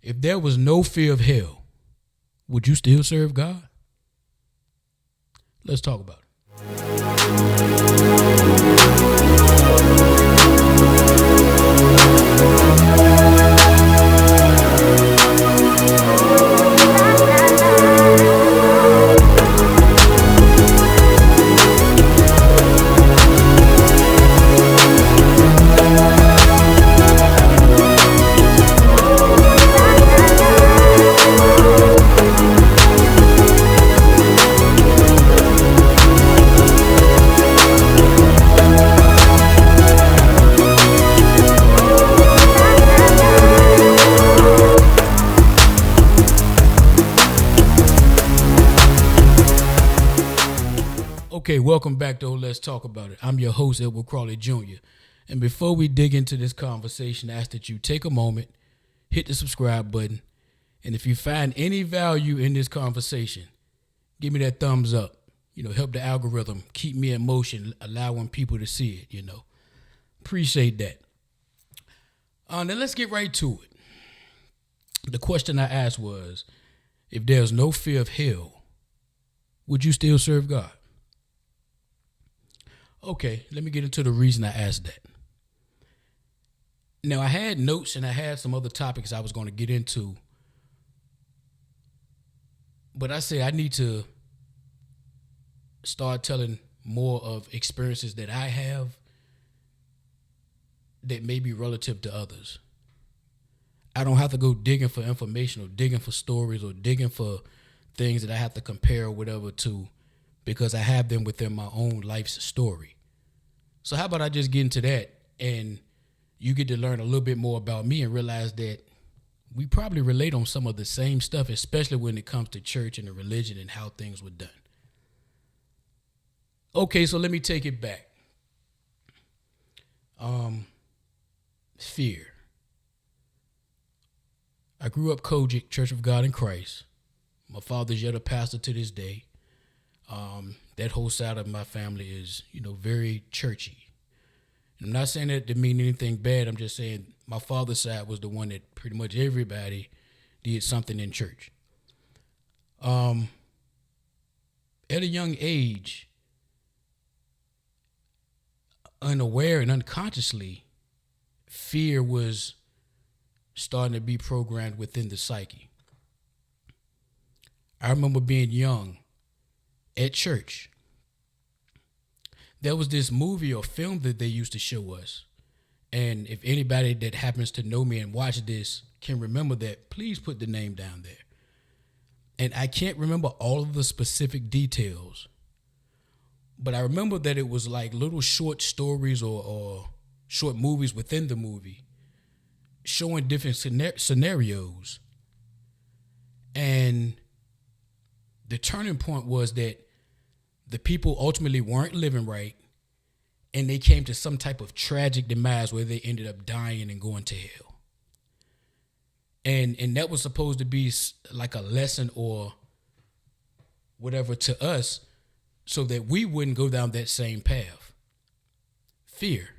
If there was no fear of hell, would you still serve God? Let's talk about it. Okay, welcome back to Let's Talk About It. I'm your host, Edward Crawley Jr. And before we dig into this conversation, I ask that you take a moment, hit the subscribe button, and if you find any value in this conversation, give me that thumbs up. Help the algorithm, keep me in motion, allowing people to see it, Appreciate that. Now let's get right to it. The question I asked was, if there's no fear of hell, would you still serve God? Okay, let me get into the reason I asked that. Now, I had notes and I had some other topics I was going to get into, but I say I need to start telling more of experiences that I have that may be relative to others. I don't have to go digging for information or digging for stories or digging for things that I have to compare or whatever to, because I have them within my own life's story. So how about I just get into that and you get to learn a little bit more about me and realize that we probably relate on some of the same stuff, especially when it comes to church and the religion and how things were done. Okay, so let me take it back. Fear. I grew up Kojic, Church of God in Christ. My father's yet a pastor to this day. That whole side of my family is, very churchy. And I'm not saying that to mean anything bad. I'm just saying my father's side was the one that pretty much everybody did something in church. At a young age, unaware and unconsciously, fear was starting to be programmed within the psyche. I remember being young at church. There was this movie or film that they used to show us. And if anybody that happens to know me and watch this can remember that, please put the name down there. And I can't remember all of the specific details, but I remember that it was like little short stories or short movies within the movie showing different scenarios. And the turning point was that the people ultimately weren't living right, and they came to some type of tragic demise where they ended up dying and going to hell. And that was supposed to be like a lesson or whatever to us so that we wouldn't go down that same path. Fear.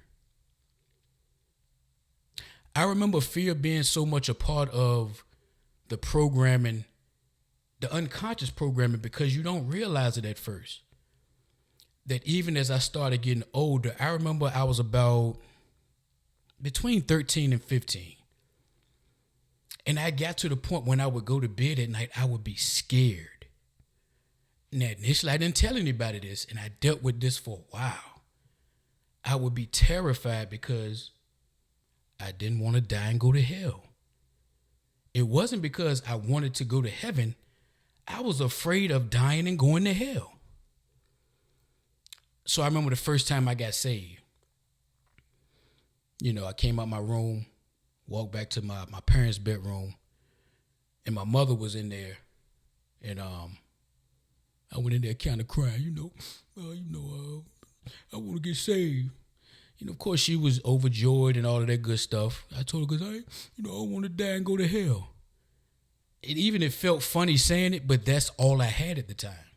I remember fear being so much a part of the programming, the unconscious programming, because you don't realize it at first. That even as I started getting older, I remember I was about between 13 and 15. And I got to the point when I would go to bed at night, I would be scared. Now, initially, I didn't tell anybody this, and I dealt with this for a while. I would be terrified because I didn't want to die and go to hell. It wasn't because I wanted to go to heaven. I was afraid of dying and going to hell. So I remember the first time I got saved. I came out my room, walked back to my parents' bedroom, and my mother was in there. And I went in there kind of crying, I want to get saved. Of course, she was overjoyed and all of that good stuff. I told her, because I want to die and go to hell. And even it felt funny saying it, but that's all I had at the time.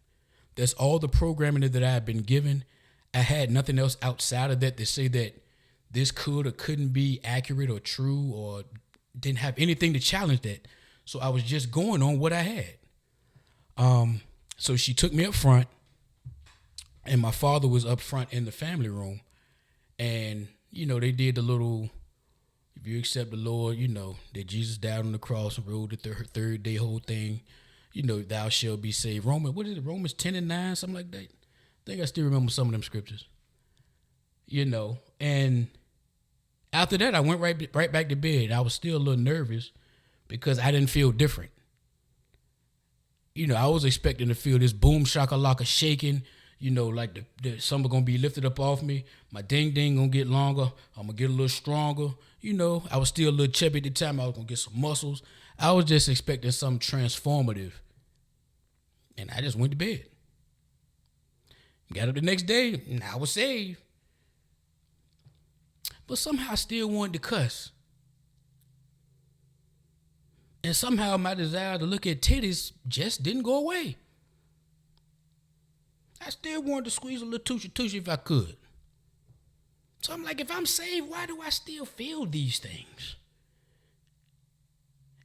That's all the programming that I had been given. I had nothing else outside of that to say that this could or couldn't be accurate or true or didn't have anything to challenge that. So I was just going on what I had. So she took me up front, and my father was up front in the family room. And, they did the little, if you accept the Lord, that Jesus died on the cross and rose the third day whole thing, thou shalt be saved. Romans 10 and 9, something like that. I think I still remember some of them scriptures. And after that, I went right back to bed. I was still a little nervous because I didn't feel different. I was expecting to feel this boom shakalaka shaking, like the something gonna be lifted up off me. My ding gonna get longer. I'm gonna get a little stronger. I was still a little chubby at the time. I was gonna get some muscles. I was just expecting something transformative. And I just went to bed. Got up the next day, and I was saved. But somehow I still wanted to cuss. And somehow my desire to look at titties just didn't go away. I still wanted to squeeze a little tushy if I could. So I'm like, if I'm saved, why do I still feel these things?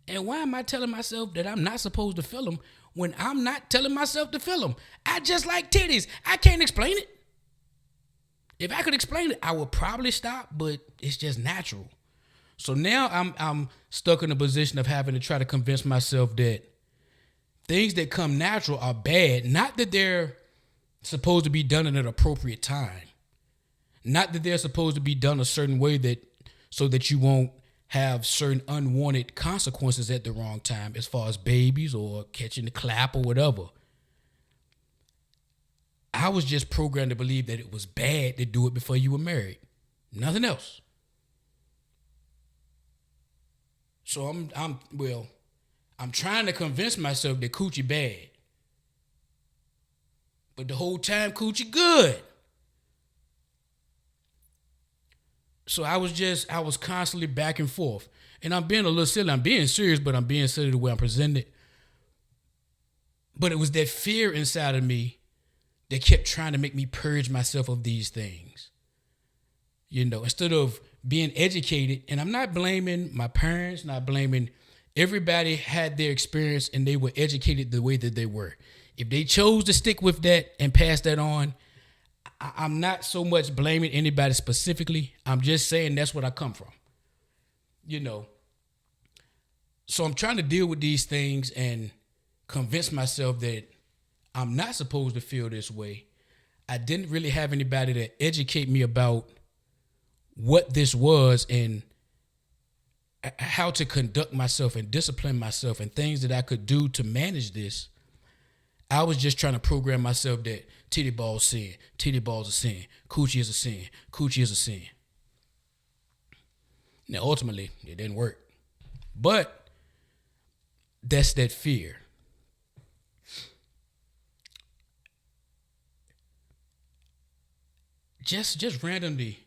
And why am I telling myself that I'm not supposed to feel them when I'm not telling myself to feel them? I just like titties. I can't explain it. If I could explain it, I would probably stop, but it's just natural. So now I'm stuck in a position of having to try to convince myself that things that come natural are bad. Not that they're supposed to be done at an appropriate time. Not that they're supposed to be done a certain way so that you won't have certain unwanted consequences at the wrong time, as far as babies or catching the clap or whatever. I was just programmed to believe that it was bad to do it before you were married. Nothing else. So I'm trying to convince myself that coochie bad. But the whole time coochie good. So I was constantly back and forth. And I'm being a little silly. I'm being serious, but I'm being silly the way I'm presenting it. But it was that fear inside of me that kept trying to make me purge myself of these things. Instead of being educated, and I'm not blaming my parents, not blaming, everybody had their experience and they were educated the way that they were. If they chose to stick with that and pass that on, I'm not so much blaming anybody specifically. I'm just saying that's what I come from. So I'm trying to deal with these things and convince myself that I'm not supposed to feel this way. I didn't really have anybody to educate me about what this was and how to conduct myself and discipline myself and things that I could do to manage this. I was just trying to program myself that titty balls sin, titty balls are sin, coochie is a sin, coochie is a sin. Now, ultimately, it didn't work. But that's that fear. Just randomly,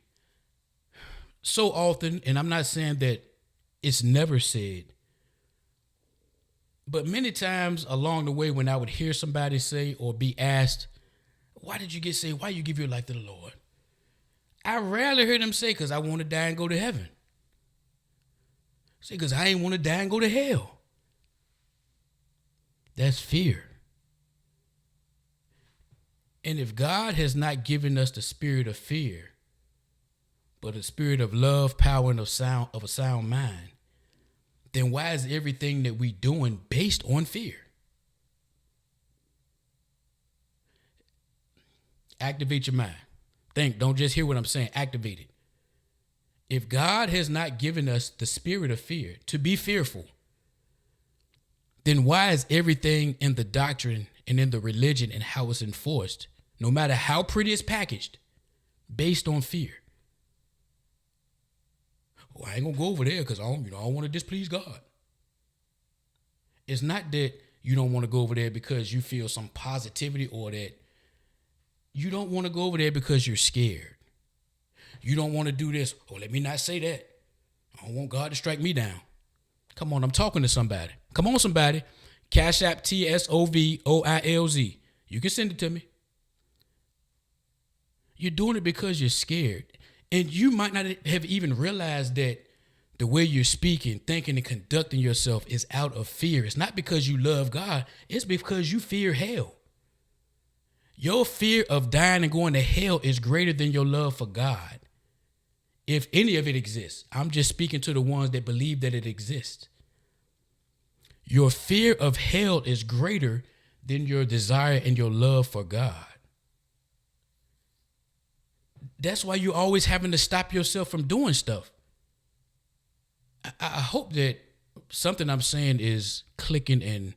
so often, and I'm not saying that it's never said, but many times along the way when I would hear somebody say or be asked, why did you get saved? Why you give your life to the Lord? I rarely hear them say, because I want to die and go to heaven. Say, because I ain't want to die and go to hell. That's fear. And if God has not given us the spirit of fear, but a spirit of love, power, and of a sound mind, then why is everything that we doing based on fear? Activate your mind. Think, don't just hear what I'm saying, activate it. If God has not given us the spirit of fear to be fearful, then why is everything in the doctrine and in the religion and how it's enforced, no matter how pretty it's packaged, based on fear? Oh, I ain't gonna go over there because I don't want to displease God. It's not that you don't want to go over there because you feel some positivity, or that you don't want to go over there because you're scared. You don't want to do this. Oh, let me not say that. I don't want God to strike me down. Come on, I'm talking to somebody. Come on, somebody. Cash App TSOVOILZ. You can send it to me. You're doing it because you're scared. And you might not have even realized that the way you're speaking, thinking, and conducting yourself is out of fear. It's not because you love God. It's because you fear hell. Your fear of dying and going to hell is greater than your love for God. If any of it exists, I'm just speaking to the ones that believe that it exists. Your fear of hell is greater than your desire and your love for God. That's why you're always having to stop yourself from doing stuff. I hope that something I'm saying is clicking and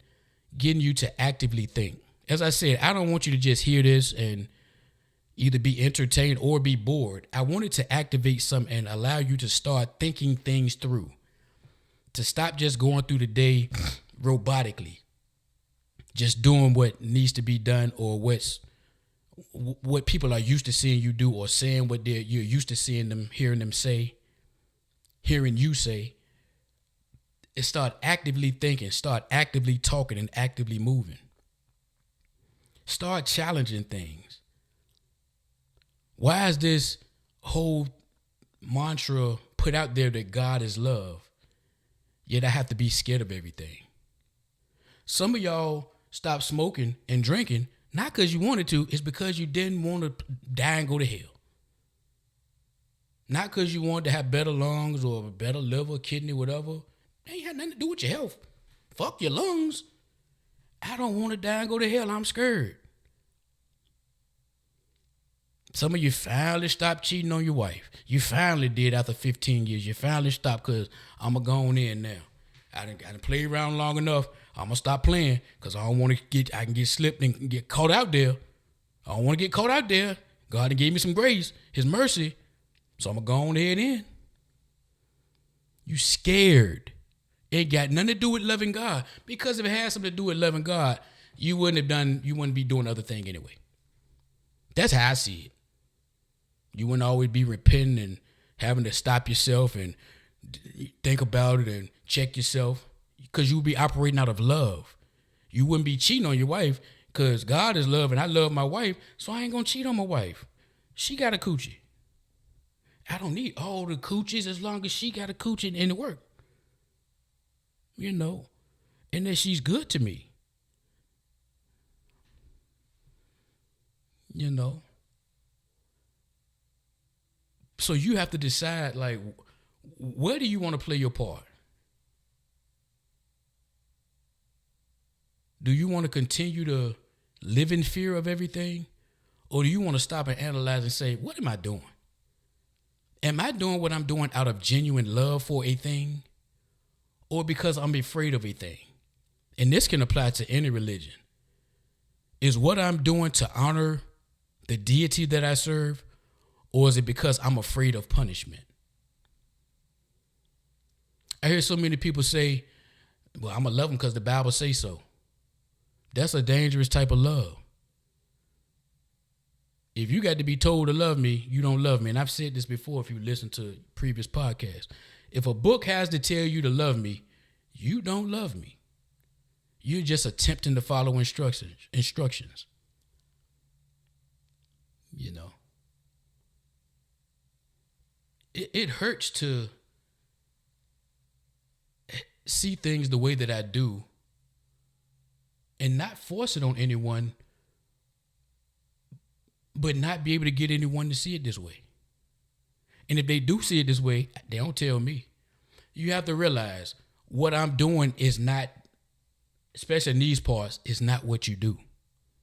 getting you to actively think. As I said, I don't want you to just hear this and either be entertained or be bored. I want it to activate something and allow you to start thinking things through. To stop just going through the day robotically, just doing what needs to be done or what people are used to seeing you do, or saying what you're used to seeing them, hearing you say. And start actively thinking, start actively talking, and actively moving. Start challenging things. Why is this whole mantra put out there that God is love, yet I have to be scared of everything? Some of y'all stopped smoking and drinking, not because you wanted to, it's because you didn't want to die and go to hell. Not because you wanted to have better lungs or better liver, kidney, whatever. It ain't had nothing to do with your health. Fuck your lungs. I don't want to die and go to hell. I'm scared. Some of you finally stopped cheating on your wife. You finally did after 15 years. You finally stopped because I'm going to go on in now. I done played around long enough. I'm going to stop playing because I can get slipped and get caught out there. I don't want to get caught out there. God gave me some grace, his mercy. So I'm going to go on ahead in. You scared. It got nothing to do with loving God. Because if it had something to do with loving God, you wouldn't be doing other thing anyway. That's how I see it. You wouldn't always be repenting and having to stop yourself and think about it and check yourself, because you would be operating out of love. You wouldn't be cheating on your wife because God is love and I love my wife, so I ain't going to cheat on my wife. She got a coochie. I don't need all the coochies as long as she got a coochie and it work. You know, and that she's good to me. You know. So you have to decide, like, where do you want to play your part? Do you want to continue to live in fear of everything? Or do you want to stop and analyze and say, what am I doing? Am I doing what I'm doing out of genuine love for a thing? Or because I'm afraid of a thing? And this can apply to any religion. Is what I'm doing to honor the deity that I serve? Or is it because I'm afraid of punishment? I hear so many people say, well, I'm going to love them because the Bible says so. That's a dangerous type of love. If you got to be told to love me, you don't love me. And I've said this before if you listen to previous podcasts. If a book has to tell you to love me, you don't love me. You're just attempting to follow instructions. You know. It hurts to see things the way that I do and not force it on anyone, but not be able to get anyone to see it this way. And if they do see it this way, they don't tell me. You have to realize what I'm doing is not, especially in these parts, is not what you do.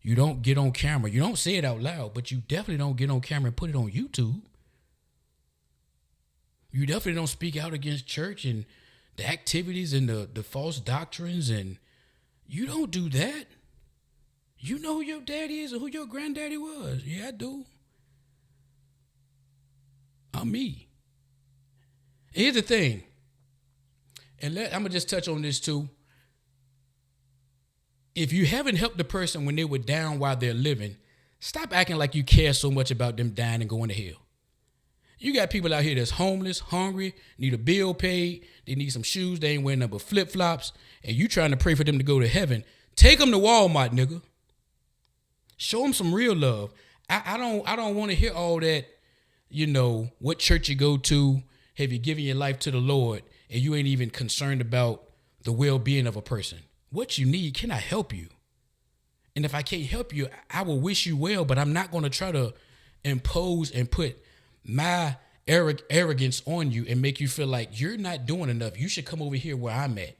You don't get on camera. You don't say it out loud, but you definitely don't get on camera and put it on YouTube. You definitely don't speak out against church and the activities and the false doctrines, and you don't do that. You know who your daddy is and who your granddaddy was. Yeah, I do. I'm me. Here's the thing, and I'm going to just touch on this too. If you haven't helped the person when they were down while they're living, stop acting like you care so much about them dying and going to hell. You got people out here that's homeless, hungry, need a bill paid, they need some shoes, they ain't wearing nothing but flip-flops, and you trying to pray for them to go to heaven. Take them to Walmart, nigga. Show them some real love. I don't want to hear all that, you know, what church you go to, have you given your life to the Lord, and you ain't even concerned about the well-being of a person. What you need, can I help you? And if I can't help you, I will wish you well, but I'm not going to try to impose and put my arrogance on you and make you feel like you're not doing enough. You should come over here where I'm at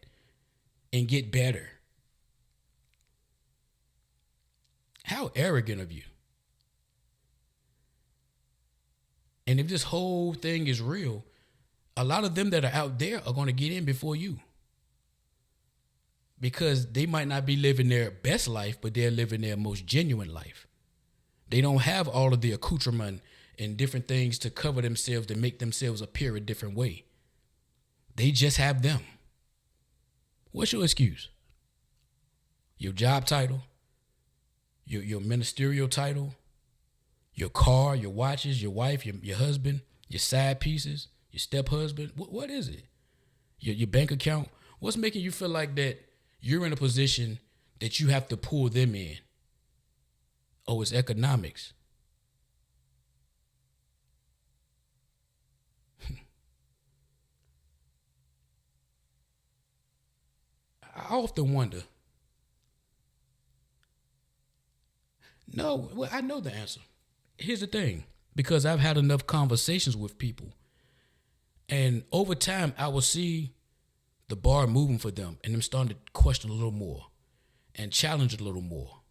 and get better. How arrogant of you. And if this whole thing is real, a lot of them that are out there are going to get in before you. Because they might not be living their best life, but they're living their most genuine life. They don't have all of the accoutrement and different things to cover themselves to make themselves appear a different way. They just have them. What's your excuse? Your job title, your ministerial title, your car, your watches, your wife, your husband, your side pieces, your step husband. What is it? Your bank account. What's making you feel like that you're in a position that you have to pull them in? Oh, it's economics. I often wonder. No, well, I know the answer. Here's the thing. Because I've had enough conversations with people. And over time, I will see the bar moving for them and them starting to question a little more and challenge it a little more.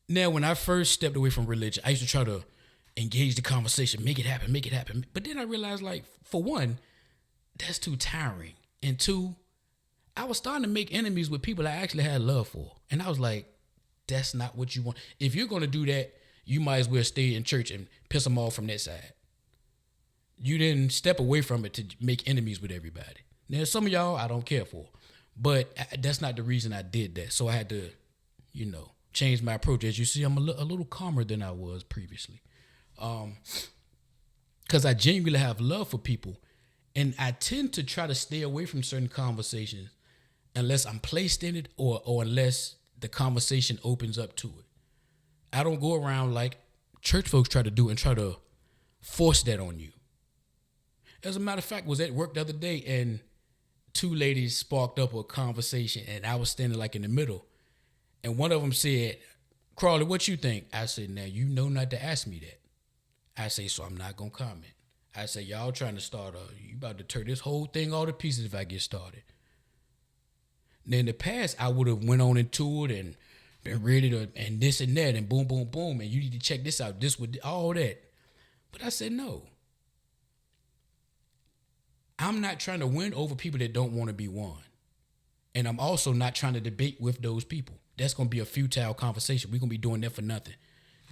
Now, when I first stepped away from religion, I used to try to engage the conversation, make it happen, make it happen. But then I realized, like, for one, that's too tiring. And two, I was starting to make enemies with people I actually had love for. And I was like, that's not what you want. If you're going to do that, you might as well stay in church and piss them off from that side. You didn't step away from it to make enemies with everybody. Now, some of y'all I don't care for, but that's not the reason I did that. So I had to, change my approach. As you see, I'm a little calmer than I was previously. Because I genuinely have love for people. And I tend to try to stay away from certain conversations unless I'm placed in it or unless the conversation opens up to it. I don't go around like church folks try to do and try to force that on you. As a matter of fact, was at work the other day and two ladies sparked up a conversation and I was standing like in the middle. And one of them said, Crawley, what you think? I said, now you know not to ask me that. I say, so I'm not going to comment. I say, y'all trying to start you about to tear this whole thing all to pieces if I get started. Now in the past, I would have went on into it and been ready to, and this and that, and boom, boom, boom, and you need to check this out, this with all that. But I said, no. I'm not trying to win over people that don't want to be won. And I'm also not trying to debate with those people. That's going to be a futile conversation. We're going to be doing that for nothing.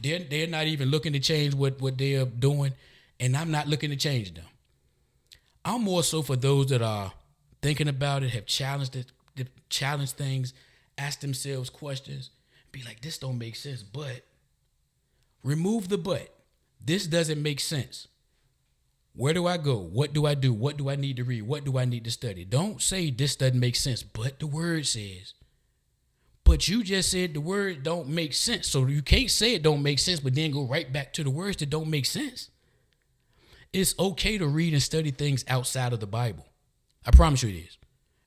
They're not even looking to change what they're doing, and I'm not looking to change them. I'm more so for those that are thinking about it, have challenged things, ask themselves questions, be like, this don't make sense, but remove the but. This doesn't make sense. Where do I go? What do I do? What do I need to read? What do I need to study? Don't say this doesn't make sense, but the word says. But you just said the word don't make sense. So you can't say it don't make sense, but then go right back to the words that don't make sense. It's okay to read and study things outside of the Bible. I promise you it is.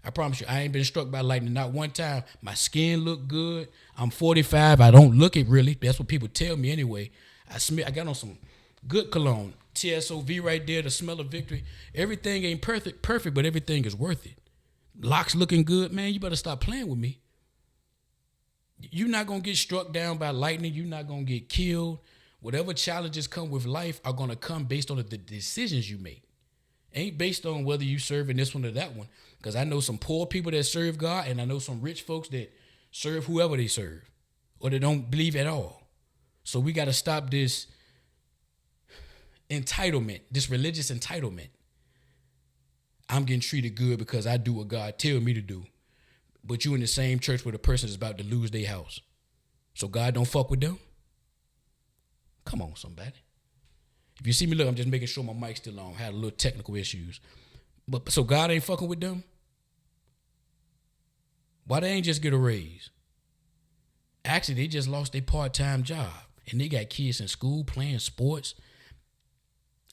I promise you, I ain't been struck by lightning not one time. My skin look good. I'm 45. I don't look it really. That's what people tell me anyway. I got on some good cologne. TSOV right there, the smell of victory. Everything ain't perfect, but everything is worth it. Locks looking good, man. You better stop playing with me. You're not going to get struck down by lightning. You're not going to get killed. Whatever challenges come with life are going to come based on the decisions you make. Ain't based on whether you serve in this one or that one. Because I know some poor people that serve God, and I know some rich folks that serve whoever they serve, or they don't believe at all. So we got to stop this entitlement, this religious entitlement. I'm getting treated good because I do what God tells me to do. But you in the same church where the person is about to lose their house. So God don't fuck with them? Come on, somebody. If you see me, look, I'm just making sure my mic's still on. Had a little technical issues. But so God ain't fucking with them? Why they ain't just get a raise? Actually, they just lost their part-time job. And they got kids in school playing sports.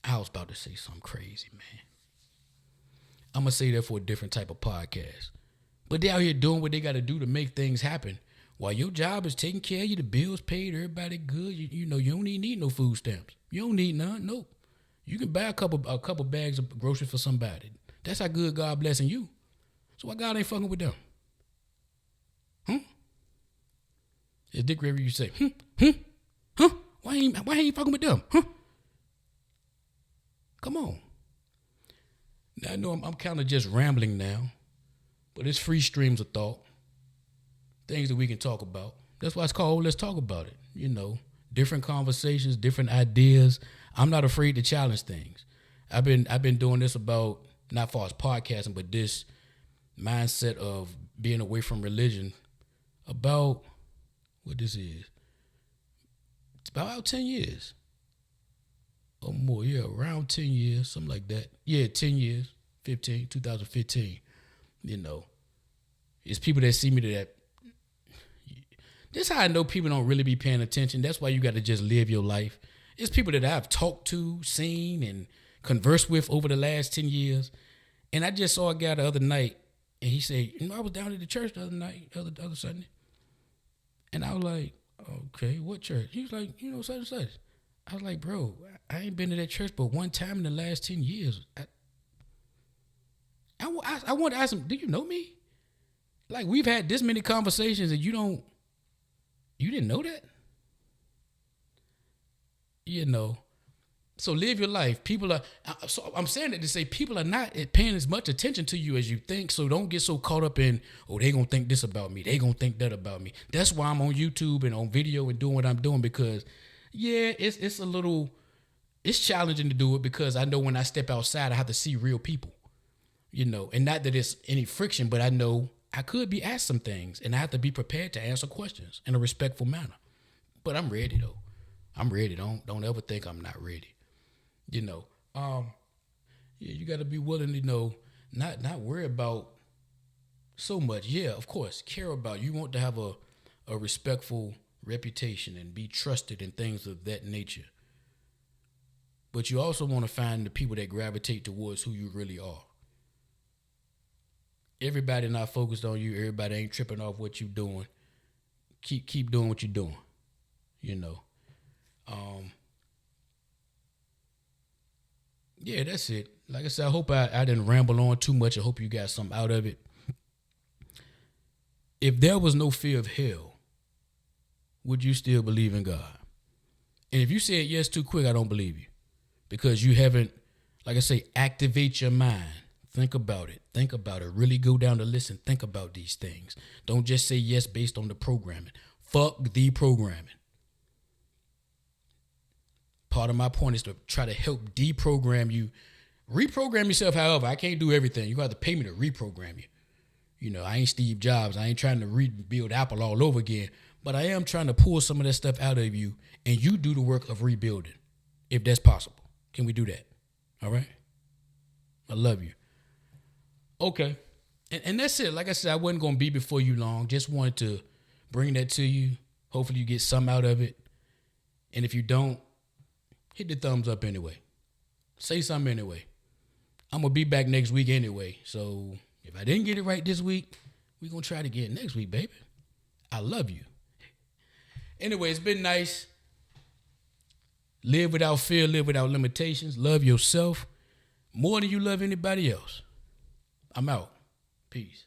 I was about to say something crazy, I'm going to say that for a different type of podcast. But they out here doing what they got to do to make things happen. While your job is taking care of you, the bills paid, everybody good. You know, you don't even need no food stamps. You don't need none. Nope. You can buy a couple bags of groceries for somebody. That's how good God blessing you. So why God ain't fucking with them? As Dick Rivers used to say, Why ain't you fucking with them? Come on. Now I know I'm kind of just rambling now, but it's free streams of thought. Things that we can talk about. That's why it's called Let's Talk About It. You know, different conversations, different ideas. I'm not afraid to challenge things. I've been doing this about, not far as podcasting, but this mindset of being away from religion about what this is. It's about 10 years or more. Yeah, around 10 years, something like that. Yeah, 10 years, 2015. You know, it's people that see me that. This is how I know people don't really be paying attention. That's why you got to just live your life. It's people that I've talked to, seen, and conversed with over the last 10 years. And I just saw a guy the other night, and he said, I was down at the church the other night, other Sunday. And I was like, okay, what church? He was like, such and such. I was like, bro, I ain't been to that church but one time in the last 10 years. I want to ask him, do you know me? Like, we've had this many conversations and you didn't know that? So live your life. So I'm saying that to say people are not paying as much attention to you as you think. So don't get so caught up in, they gonna think this about me. They gonna think that about me. That's why I'm on YouTube and on video and doing what I'm doing, because it's challenging to do it, because I know when I step outside, I have to see real people, and not that it's any friction, but I know I could be asked some things and I have to be prepared to answer questions in a respectful manner. But I'm ready though. I'm ready. Don't ever think I'm not ready. You got to be willing to, not worry about so much. Yeah, of course, care about. You want to have a respectful reputation and be trusted and things of that nature. But you also want to find the people that gravitate towards who you really are. Everybody not focused on you. Everybody ain't tripping off what you doing. Keep doing what you're doing. Yeah, that's it. Like I said, I hope I didn't ramble on too much. I hope you got something out of it. If there was no fear of hell, would you still believe in God? And if you said yes too quick, I don't believe you, because you haven't, like I say, activate your mind. Think about it. Really go down the list and think about these things. Don't just say yes based on the programming. Fuck the programming. Part of my point is to try to help deprogram you. Reprogram yourself, however. I can't do everything. You're going to have to pay me to reprogram you. I ain't Steve Jobs. I ain't trying to rebuild Apple all over again. But I am trying to pull some of that stuff out of you, and you do the work of rebuilding, if that's possible. Can we do that? All right? I love you. Okay. And that's it. Like I said, I wasn't going to be before you long. Just wanted to bring that to you. Hopefully you get some out of it. And if you don't, hit the thumbs up anyway. Say something anyway. I'm going to be back next week anyway. So if I didn't get it right this week, we're going to try to get it next week, baby. I love you. Anyway, it's been nice. Live without fear. Live without limitations. Love yourself more than you love anybody else. I'm out. Peace.